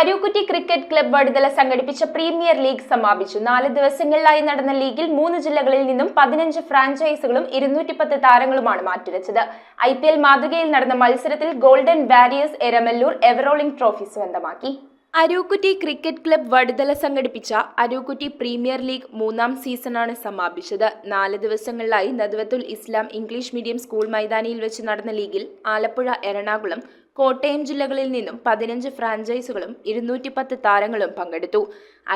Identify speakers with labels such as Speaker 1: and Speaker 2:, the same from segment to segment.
Speaker 1: Arookutty cricket club Vaduthala സംഘടിപ്പിച്ച premier league സമാപിച്ചു. 4 ദിവസങ്ങളിലായി നടന്ന ലീഗിൽ 3 ജില്ലകളിൽ നിന്നും 15 ഫ്രാഞ്ചൈസികളും 210 താരങ്ങളുമാണ് മാറ്റുരച്ചത്. IPL മാതൃകയിൽ നടന്ന മത്സരത്തിൽ Golden warriors Eramalloor ever rolling trophy സ്വന്തമാക്കി. അരൂക്കുറ്റി ക്രിക്കറ്റ് ക്ലബ് വടുതല സംഘടിപ്പിച്ച അരൂക്കുറ്റി പ്രീമിയർ ലീഗ് 3ാം സീസണാണ് സമാപിച്ചത്. 4 ദിവസങ്ങളിലായി നദ്വത്തുൽ ഇസ്ലാം ഇംഗ്ലീഷ് മീഡിയം സ്കൂൾ മൈതാനിയിൽ വെച്ച് നടന്ന ലീഗിൽ ആലപ്പുഴ, എറണാകുളം, കോട്ടയം ജില്ലകളിൽ നിന്നും 15 ഫ്രാഞ്ചൈസുകളും 210 താരങ്ങളും പങ്കെടുത്തു.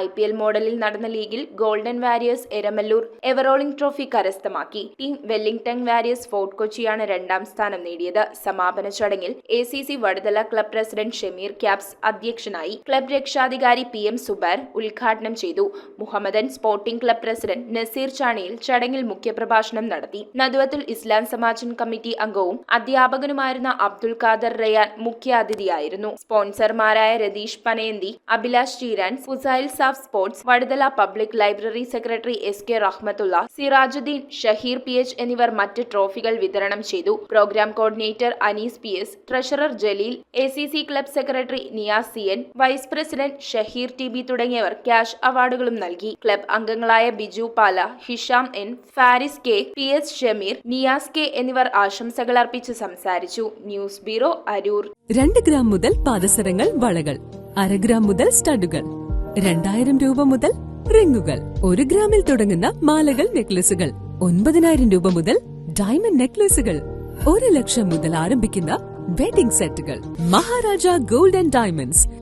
Speaker 1: IPL മോഡലിൽ നടന്ന ലീഗിൽ golden warriors Eramalloor ever rolling trophy കരസ്ഥമാക്കി. ടീം വെല്ലിംഗ്ടൺ വാരിയേഴ്സ് ഫോർട്ട് കൊച്ചിയാണ് 2ാം സ്ഥാനം നേടിയത്. സമാപന ചടങ്ങിൽ ACC Vaduthala club president Shameer ക്യാപ്സ് അധ്യക്ഷനായി. ക്ലബ് രക്ഷാധികാരി PM സുബൈർ ഉദ്ഘാടനം ചെയ്തു. Mohammedan Sporting club president Nazeer Chaniyil ചടങ്ങിൽ മുഖ്യപ്രഭാഷണം നടത്തി. നദ്വത്തുൽ ഇസ്ലാം സമാജം കമ്മിറ്റി അംഗവും അധ്യാപകനുമായിരുന്ന അബ്ദുൽ ഖാദർ റയാൻ മുഖ്യാതിഥിയായിരുന്നു. സ്പോൺസർമാരായ Ratheesh Panayanthi, Abhilash Cheeran, Fusail Saf sports, Vaduthala public library secretary SK Rahmathulla, Sirajuddin, Shaheer PH എന്നിവർ മറ്റ് ട്രോഫികൾ വിതരണം ചെയ്തു. Programme coordinator Anees PS, treasurer Jaleel, ACC club secretary Niyas CN, vice president Shaheer TB തുടങ്ങിയവർ ക്യാഷ് അവാർഡുകളും നൽകി. ക്ലബ് അംഗങ്ങളായ Biju Pala, Hisham N, Faris K, PS Shameer, Niyas K എന്നിവർ ആശംസകൾ അർപ്പിച്ച് സംസാരിച്ചു. News bureau, Aroor.
Speaker 2: 2 ഗ്രാം മുതൽ പാദസരങ്ങൾ, വളകൾ, 1/2 ഗ്രാം മുതൽ സ്റ്റഡുകൾ, 2000 രൂപ മുതൽ റിങ്ങുകൾ, 1 ഗ്രാമിൽ തുടങ്ങുന്ന മാലകൾ, നെക്ലസുകൾ, 9000 രൂപ മുതൽ ഡയമണ്ട് നെക്ലസുകൾ, 1 ലക്ഷം മുതൽ ആരംഭിക്കുന്ന വെഡിംഗ് സെറ്റുകൾ. Maharaja gold and diamonds,